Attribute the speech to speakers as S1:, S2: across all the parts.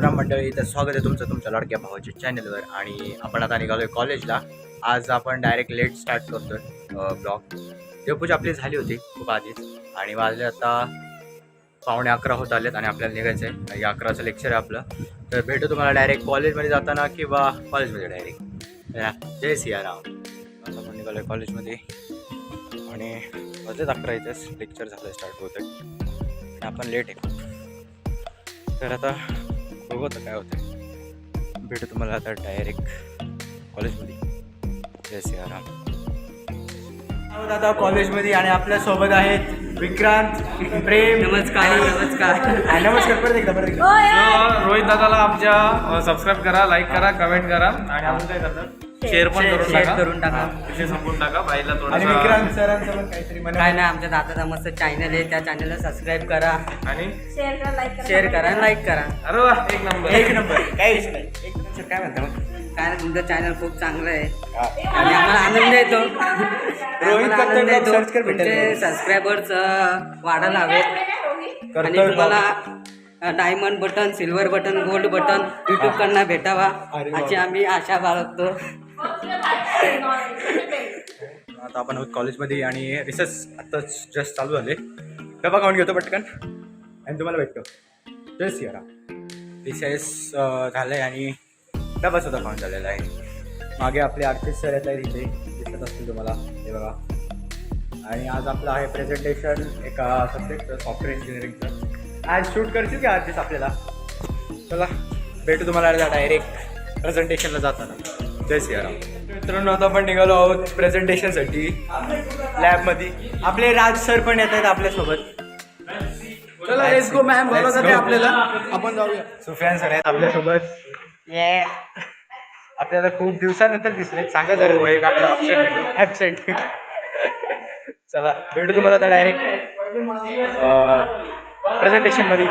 S1: राम मंडळी, तर स्वागत आहे तुमचं तुमच्या लाडक्या भावाच्या चॅनलवर. आणि आपण आता निघालोय कॉलेजला. आज आपण डायरेक्ट लेट स्टार्ट करतोय ब्लॉग. देवपूजा आपली झाली होती खूप आधीच आणि वाजले आता 11:15 होत आलेत आणि आपल्याला निघायचं आहे. 11चं लेक्चर आहे आपलं. तर भेटू तुम्हाला डायरेक्ट कॉलेजमध्ये जाताना किंवा कॉलेजमध्ये डायरेक्ट. जय सियाराम. आता आपण निघालोय कॉलेजमध्ये आणि वाजलेत 11 इथेच लेक्चर झालं स्टार्ट होतं आणि आपण लेट आहे. तर आता बघू आता काय होतं. भेटू तुम्हाला आता डायरेक्ट कॉलेजमध्ये. जय सियाराम. आहोत आता कॉलेजमध्ये आणि आपल्यासोबत आहेत विक्रांत, प्रेम.
S2: नमस्कार.
S1: नमस्कार. परत एकदा
S3: रोहित दादाला आमच्या सबस्क्राईब करा, लाईक करा, कमेंट करा आणि अजून काय करतात शेअर पण करून टाका. विषय संपून टाका. बाईला
S1: आणि विक्रांत सरांचं पण काहीतरी
S2: काय नाही, आमच्या दादाचा मस्त चॅनल आहे, त्या चॅनलला सबस्क्राईब करा
S3: आणि
S2: शेअर करा लाईक करा.
S3: अरे वा, एक नंबर.
S1: काही विषय नाही. एक नंबर काय म्हणता मग?
S2: काय नाही, तुमचं चॅनल खूप चांगलं आहे आणि आम्हाला आनंद येतो.
S1: रोहित
S2: आनंद येतो.
S1: सर्च कर भेटेल.
S2: तुमचे सबस्क्रायबर्स वाढायला हवेत आणि तुम्हाला diamond button, silver button, gold button YouTube कडनं भेटावा अशी आम्ही आशा बाळगतो.
S1: आता आपण आहोत कॉलेजमध्ये आणि रिसर्च आत्ताच जस्ट चालू झाले. डबा खाऊन घेतो पटकन आणि तुम्हाला भेटतो. जय सियाराम. रिसेस झालं आहे आणि डबा सुद्धा खाऊन झालेला आहे. मागे आपले आर्टिस्ट सर येत आहेत इथे, दिसत असतील तुम्हाला, हे बघा. आणि आज आपलं आहे प्रेझेंटेशन एका सब्जेक्टचं, सॉफ्टवेअर इंजिनिअरिंगचं. आज शूट करशील का आर्टिस्ट आपल्याला? चला भेटू तुम्हाला डायरेक्ट प्रेझेंटेशनला जाताना. जय सियाराम. मित्रांनो, आता आपण निघालो आहोत प्रेझेंटेशनसाठी लॅबमध्ये. आपले राज सर पण येत आहेत आपल्यासोबत.
S3: चला लेट्स गो मॅम. बोलवत होते आपल्याला, आपण जाऊया.
S1: सुफियान सर आहेत आपल्यासोबत. आपल्याला खूप दिवसानंतर दिसले. सांगा जरा ॲबसेंट. चला भेटू तुम्हाला आता डायरेक्ट प्रेझेंटेशनमध्ये.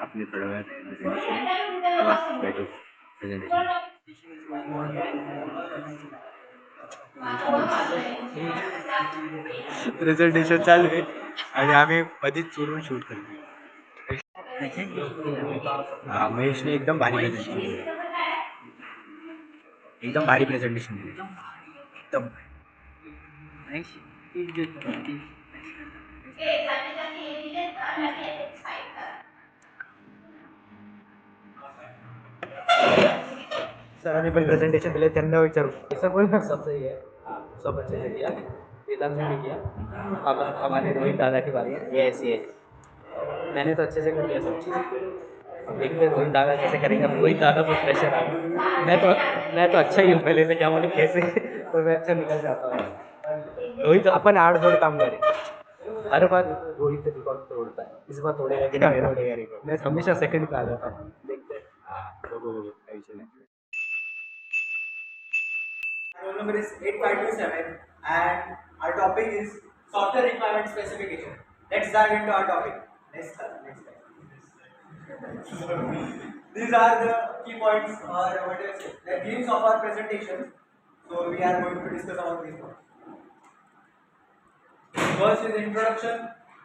S1: आपली थोड्या वेळात प्रेझेंटेशन चालू आहे आणि आम्ही मध्येच चोरून शूट करतो. महेशने एकदम भारी प्रेझेंटेशन दिलं. एकदम भारी प्रेझेंटेशन दिलं. एकदम सरांनी पण प्रेझेंटेशन दिले, त्यांना विचारू.
S4: ऐसा कोई ना सबसे ही है, सब अच्छे से किया, वेदांत ने भी किया. अब हमारे रोहित दादा की बारी है.
S1: Yes yes.
S4: मैंने तो अच्छे से कर लिया सब चीज़. अब देखते हैं रोहित दादा कैसे करेंगे. अब रोहित दादा पर प्रेशर आ. मैं तो अच्छा ही हूँ पहले से, क्या मालूम कैसे तो मैं अच्छा निकल जाता हूँ.
S1: रोहित आपण आडजोड काम करे.
S4: हर बार रोहित से रिकॉर्ड तोड़ता है, इस बार तोड़ेगा कि नहीं तोड़ेगा. मैं हमेशा सेकंड पे आ जाता हूँ. देखते हैं.
S1: बघू काही विषय नाही. Roll number is 8527 and our topic is software requirement specification. Let's dive into our topic. Next slide. These are the key points or what do you say? The themes of our presentation. So we are going to discuss about these points. First is introduction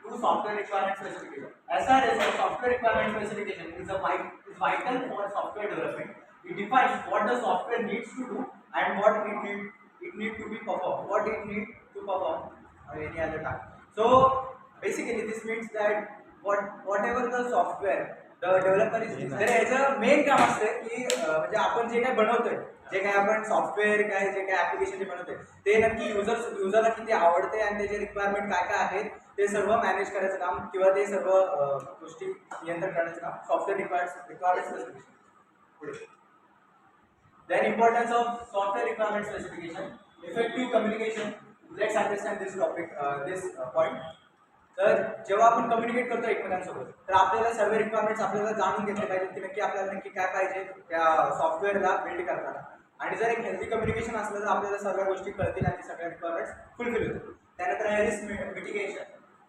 S1: to software requirement specification. SR is a software requirement specification. Is vital for software development. It defines what the software needs to do and what it need to be performed, what it need to perform any other time. So basically this means that whatever the software the developer is using, तर याचं main काम असतं की म्हणजे आपण जे काय बनवतोय, जे काय आपण सॉफ्टवेअर काय जे काय ऍप्लिकेशन जे बनवतोय ते नक्की युजरला किती आवडते आणि त्याचे रिक्वायरमेंट काय काय आहेत ते सर्व मॅनेज करायचं काम किंवा ते सर्व गोष्टी नियंत्रण करण्याचं काम सॉफ्टवेअर रिक्वायरमेंट स्पेसिफिकेशन. पुढे then importance of software requirement specification, effective communication. Let's understand this topic, this point. तर जेव्हा आपण कम्युनिकेट करतो एकमेकांसोबत तर आपल्याला सर्व रिक्वायरमेंट्स आपल्याला जाणून घेतले पाहिजे की नक्की आपल्याला नक्की काय पाहिजे त्या सॉफ्टवेअरला बिल्ड करताना. आणि जर एक हेल्दी कम्युनिकेशन असलं तर आपल्याला सर्व गोष्टी कळतील आणि सगळ्या रिक्वायरमेंट्स फुलफिल होतील. त्यानंतर आहे रिस्क मिटिगेशन.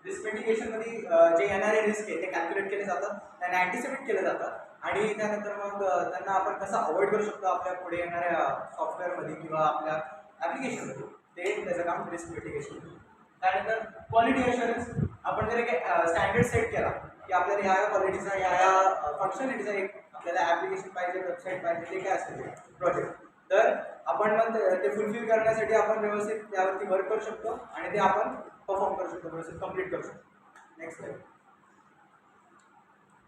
S1: रिस्क मिटिगेशनमध्ये जे येणारे रिस्क आहे ते कॅल्क्युलेट केले जातात, त्यांना अँटिसिपेट केले जातात आणि त्यानंतर मग त्यांना आपण कसं अवॉइड करू शकतो आपल्या पुढे येणाऱ्या सॉफ्टवेअरमध्ये किंवा आपल्या ॲप्लिकेशनमध्ये ते त्याचं काम रिस्क मिटिगेशन. त्यानंतर क्वालिटी अशुरन्स, आपण जर एक स्टँडर्ड सेट केला की आपल्याला ह्या क्वालिटीचा ह्या फंक्शनलिटीचा एक आपल्याला ॲप्लिकेशन पाहिजे, वेबसाईट पाहिजे, ते काय असेल ते प्रोजेक्ट, तर आपण मग ते फुलफिल करण्यासाठी आपण व्यवस्थित त्यावरती वर्क करू शकतो आणि ते आपण परफॉर्म करू शकतो, व्यवस्थित कम्प्लीट करू शकतो. Next slide.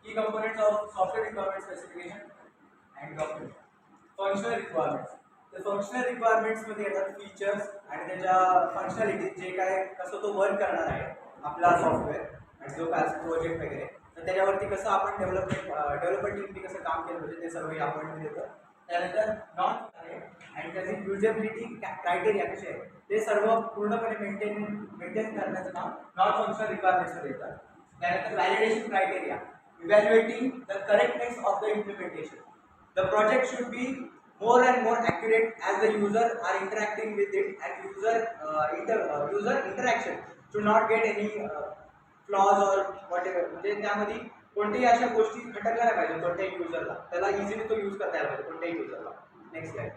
S1: की components of software requirement specification and document. Functional requirements, तर फंक्शनल रिक्वायरमेंट्समध्ये येतात फीचर्स आणि त्याच्या फंक्शनॅलिटी, जे काय कसं तो वर्क करणार आहे आपला सॉफ्टवेअर आणि जो काय प्रोजेक्ट वगैरे, तर त्याच्यावरती कसं आपण डेव्हलपर टीमनी कसं काम केलं पाहिजे ते सर्व आपण देतो. त्यानंतर नॉन आहे आणि त्याची युजेबिलिटी क्रायटेरिया कसे आहे ते सर्व पूर्णपणे मेंटेन करण्याचं काम नॉन फंक्शनल रिक्वायरमेंट्समध्ये येतात. त्यानंतर validation criteria, evaluating the correctness of the implementation. The project should be more and more accurate as the user are interacting with it, and user interaction should not get any flaws or whatever. म्हणजे त्यामध्ये कोणत्याही अशा गोष्टी खटकल्या नाही पाहिजे कोणत्याही युजरला, त्याला इझिली तो यूज करता यायला पाहिजे कोणत्याही युजरला. Next slide.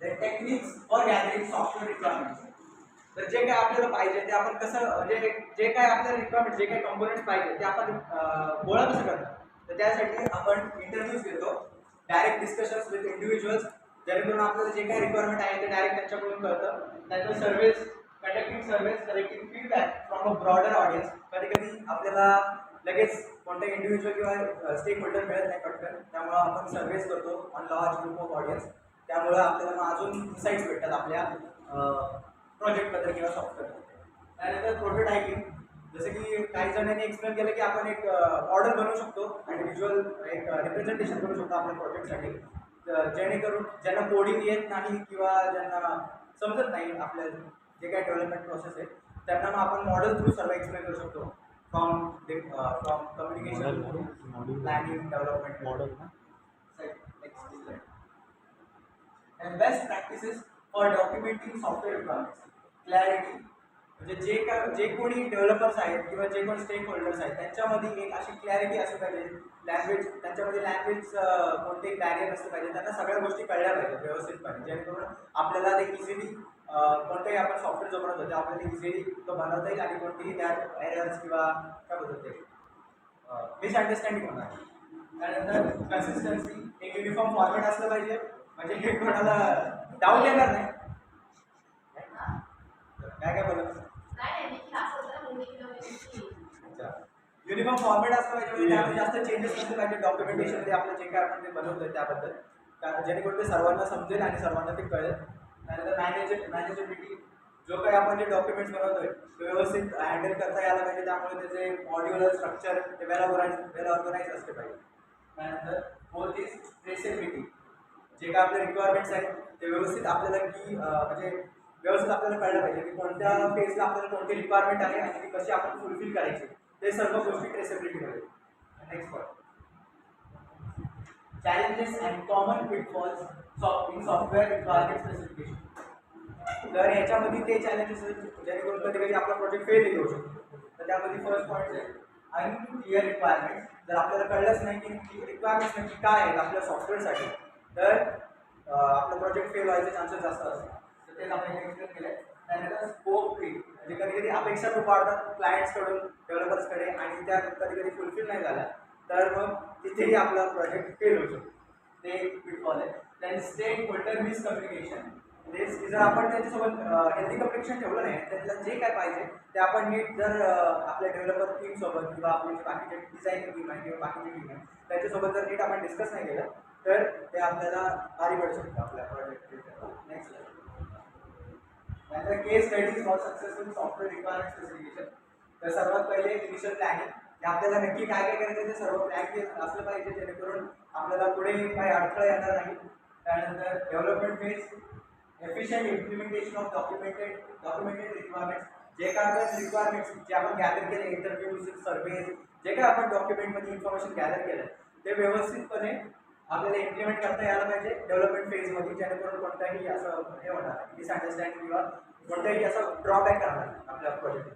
S1: The techniques for gathering software requirements. तर जे काय आपल्याला पाहिजे ते आपण कसं, म्हणजे जे काय आपल्याला रिक्वायरमेंट, जे काय कंपोनेंट्स पाहिजे ते आपण गोळा कसं करणार, तर त्यासाठी आपण इंटरव्ह्यूज घेतो, डायरेक्ट डिस्कशन्स विथ इंडिव्हिज्युअल्स, जेणेकरून आपल्याला जे काही रिक्वायरमेंट आहे ते डायरेक्ट त्यांच्याकडून कळतं. त्यानंतर service, conducting service, collecting feedback from a broader audience. कधी कधी आपल्याला लगेच कोणत्या इंडिव्हिज्युअल किंवा स्टेक होल्डर मिळत नाही पटकन, त्यामुळं आपण सर्व्हिस करतो on large group of audience. त्यामुळं आपल्याला अजून इन्साईट्स भेटतात आपल्या प्रोजेक्टबद्दल किंवा सॉफ्टवेअरबद्दल. त्यानंतर प्रोटोटायपिंग, जसं की काही जणांनी एक्सप्लेन केलं की आपण एक मॉडेल बनवू शकतो आणि व्हिज्युअल एक रिप्रेझेंटेशन करू शकतो आपल्या प्रोजेक्टसाठी, जेणेकरून ज्यांना कोडिंग येत नाही किंवा ज्यांना समजत नाही आपल्या जे काही डेव्हलपमेंट प्रोसेस आहे, त्यांना मग आपण मॉडेल थ्रू सर्व एक्सप्लेन करू शकतो, from communication, planning, development model. And best practices for documenting software requirements. Clarity, म्हणजे जे कोणी डेव्हलपर्स आहेत किंवा जे कोणी स्टेक होल्डर्स आहेत त्यांच्यामध्ये एक अशी क्लॅरिटी असली पाहिजे, लँग्वेज त्यांच्यामध्ये लँग्वेज कोणतेही बॅरियर असलं पाहिजे, त्यांना सगळ्या गोष्टी कळल्या पाहिजेत व्यवस्थितपणे, जेणेकरून आपल्याला ते इझिली कोणताही आपण सॉफ्टवेअर जो बनवतो ते आपल्याला इझिली तो बनवता येईल आणि कोणतेही त्यात एरर्स किंवा काय बोलतो ते मिसअंडरस्टँडिंग होणार. त्यानंतर कन्सिस्टन्सी, एक युनिफॉर्म फॉर्मॅट असलं पाहिजे, म्हणजे कोणाला डाऊट येणार नाही. काय बोलत युनिफॉर्म फॉर्मॅट असलं पाहिजे, म्हणजे त्यामध्ये जास्त चेंजेस नसले पाहिजे डॉक्युमेंटेशनमध्ये आपलं जे काय आपण ते बनवतोय त्याबद्दल, जेणेकरून ते सर्वांना समजेल आणि सर्वांना ते कळेल. त्यानंतर मॅनेजेबिलिटी, जो काही आपण जे डॉक्युमेंट्स बनवतोय ते व्यवस्थित हँडल करता यायला पाहिजे, त्यामुळे त्याचे मॉड्युलर स्ट्रक्चर ते वेल ऑर्गनाइज असले पाहिजे. त्यानंतर फोर्थ इज ट्रेसेबिलिटी, जे काय आपले रिक्वायरमेंट्स आहेत ते व्यवस्थित आपल्याला की म्हणजे व्यवस्थित आपल्याला कळलं पाहिजे की कोणत्या फेजला आपल्याला कोणती रिक्वायरमेंट आहे आणि ती कशी आपण फुलफिल करायची, ते सर्व गोष्टी ट्रेसेबिलिटीमध्ये. Next point, challenges and common pitfalls in software requirement specification. तर याच्यामध्ये ते चॅलेंजेस जेणेकरून कधी कधी आपला प्रोजेक्ट फेल होऊ शकतो. तर त्यामध्ये फर्स्ट पॉईंट आहे अनक्लिअर रिक्वायरमेंट्स. जर आपल्याला कळलंच नाही की रिक्वायरमेंट्स नक्की काय आहेत आपल्या सॉफ्टवेअरसाठी, तर आपलं प्रोजेक्ट फेल व्हायचे चान्सेस जास्त असतात. तर तेच आपण एक्सप्लेन केलं आहे. त्यानंतर स्कोप फ्री, म्हणजे कधी कधी अपेक्षा खूप वाढतात क्लायंट्सकडून डेव्हलपर्सकडे आणि त्या कधी कधी फुलफिल नाही झाल्या, तर मग तिथेही आपला प्रोजेक्ट फेल होऊ शकतो. ते एक पिटफॉल आहे. देन स्टेक होल्डर मिसकम्युनिकेशन, जर आपण त्यांच्यासोबत हेल्दी कम्युनिकेशन ठेवलं नाही, त्यातलं जे काय पाहिजे ते आपण नीट जर आपल्या डेव्हलपर टीमसोबत किंवा आपली बाकीचे डिझाईन टीम आहे किंवा बाकीची टीम आहे त्याच्यासोबत जर नीट आपण डिस्कस नाही केलं तर ते आपल्याला भारी पडू शकतं आपल्या प्रोजेक्ट. नेक्स्ट नंतर case studies for successful software requirement specification. तर सर्वात पहिले इनिशियल प्लॅनिंग, आपल्याला नक्की काय काय करायचं ते सर्व प्लॅन केलं असलं पाहिजे जेणेकरून आपल्याला पुढे काही अडथळा येणार नाही. त्यानंतर development phase, efficient implementation of documented requirements. जे काय रिक्वायरमेंट्स जे आपण गॅदर केले, इंटरव्ह्यूज, सर्व्हेज, जे काय आपण डॉक्युमेंटमध्ये इन्फॉर्मेशन गॅदर केलं ते व्यवस्थितपणे आपल्याला इम्प्लिमेंट करता यायला पाहिजे डेव्हलपमेंट फेजमध्ये, जेणेकरून कोणताही असं हे होणार मिसअंडरस्टँडिंग किंवा कोणताही असं ड्रॉबॅक करणार नाही आपल्या प्रोजेक्ट.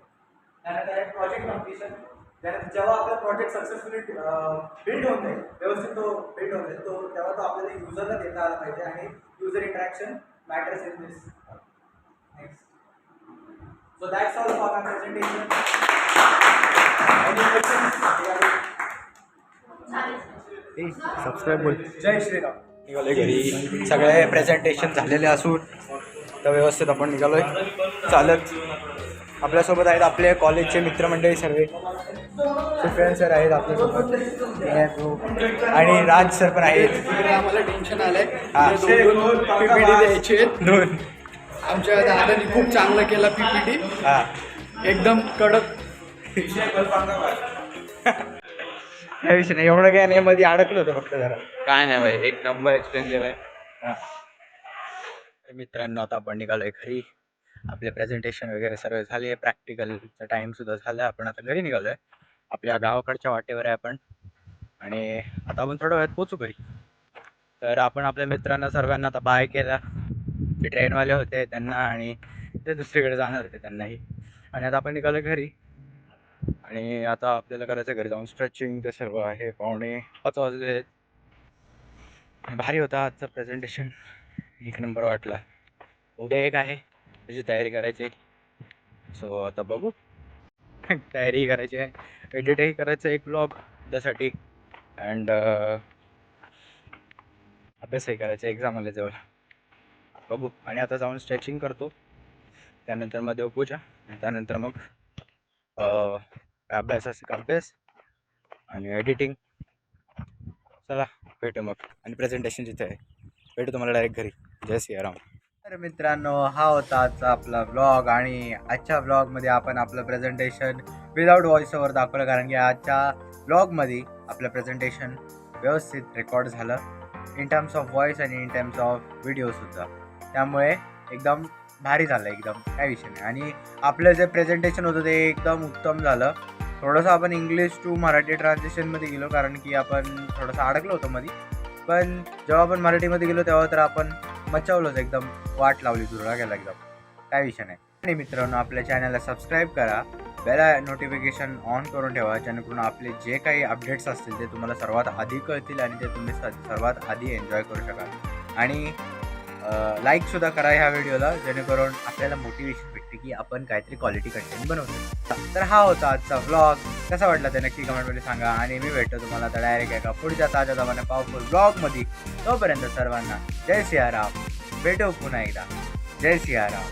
S1: त्यानंतर प्रोजेक्ट कम्प्लिशन, जेव्हा आपला प्रोजेक्ट सक्सेसफुली बिल्ड होऊन जाईल, व्यवस्थित तो बिल्ड होऊन जाईल, तेव्हा तो आपल्याला युजरला देता आला पाहिजे आणि user interaction matters in this So that's all for my presentation. Any questions?
S5: Subscribe बोल. जय श्रीराम. निघालोय घरी. सगळे प्रेझेंटेशन झालेले असून तर व्यवस्थित आपण निघालोय चालत. आपल्यासोबत आहेत आपले कॉलेजचे मित्रमंडळी सर्व. सुफियान सर आहेत आपल्यासोबत आणि राज सर पण आहेत.
S6: आम्हाला टेन्शन आलंय.
S5: हां.
S6: PPT द्यायचे.
S5: दोन.
S6: आमच्या दादानी खूप चांगलं केलं PPT.
S5: हां.
S6: एकदम कडक.
S5: काय विषय नाही. एवढं काय नाही मध्ये अडकलं होतं फक्त जरा.
S4: काय नाही भाई, एक नंबर एक्सपिरियन्स दिलाय.
S5: तर मित्रांनो आता आपण निघालोय घरी. आपले प्रेझेंटेशन वगैरे सर्व झाले. प्रॅक्टिकलचा टाइम सुद्धा झाला. आपण आता घरी निघालोय. आपल्या गावाकडच्या वाटेवर आहे आपण आणि आता आपण थोड्या वेळात पोचू घरी. तर आपण आपल्या मित्रांना सर्वांना आता बाय केला. ते ट्रेनवाले होते त्यांना आणि ते दुसरीकडे जाणार होते त्यांनाही. आणि आता आपण निघालो घरी आणि आता आपल्याला करायचं घरी जाऊन स्ट्रेचिंग ते सर्व आहे. 5:45 वाजले. भारी होता आजचं प्रेझेंटेशन. एक नंबर वाटला. उद्या एक आहे त्याची तयारी करायची. सो आता बघू. तयारी करायची आहे. एडिटही करायचं एक ब्लॉग त्यासाठी. अँड अभ्यासही करायचा. एक्झाम आले जवळ. बघू. आणि आता जाऊन स्ट्रेचिंग करतो. त्यानंतर मग देवपूजा. त्यानंतर मग अभ्यास आणि एडिटिंग. चला भेटू मग. आणि प्रेझेंटेशन जिथे आहे भेटू तुम्हाला डायरेक्ट घरी. जय सियाराम. तर मित्रांनो हा होता आजचा आपला ब्लॉग. आणि आजच्या ब्लॉगमध्ये आपण आपलं प्रेझेंटेशन विदाऊट व्हॉइस ओव्हर दाखवलं कारण की आजच्या ब्लॉगमध्ये आपलं प्रेझेंटेशन व्यवस्थित रेकॉर्ड झालं इन टर्म्स ऑफ व्हॉइस आणि इन टर्म्स ऑफ व्हिडिओसुद्धा. त्यामुळे एकदम भारी झालं. एकदम काय विषय नाही. आणि आपलं जे प्रेझेंटेशन होतं ते एकदम उत्तम झालं. थोडंसं आपण इंग्लिश टू मराठी ट्रान्सलेशनमध्ये गेलो कारण की आपण थोडंसं अडकलो होतं मध्ये. पण जेव्हा आपण मराठीमध्ये गेलो तेव्हा तर आपण मचावलंच. एकदम वाट लावली दुरळा गेला एकदम. काय विषय नाही. आणि मित्रांनो आपल्या चॅनलला सबस्क्राईब करा. बेल नोटिफिकेशन ऑन करून ठेवा जेणेकरून आपले जे काही अपडेट्स असतील ते तुम्हाला सर्वात आधी कळतील आणि ते तुम्ही सर्वात आधी एन्जॉय करू शकाल. आणि लाईकसुद्धा करा ह्या व्हिडिओला जेणेकरून आपल्याला मोटिवेशन भेटते की आपण काहीतरी क्वालिटी कंटेंट बनवतो. तर हा होता आजचा व्लॉग. कसा वाटला ते नक्की कमेंटमध्ये सांगा. आणि मी भेटतो तुम्हाला आता डायरेक्ट एका पुढच्या ताज्या जमान्या पॉवरफुल ब्लॉगमध्ये. तोपर्यंत सर्वांना जय सियाराम. भेटू पुन्हा एकदा. जय सियाराम.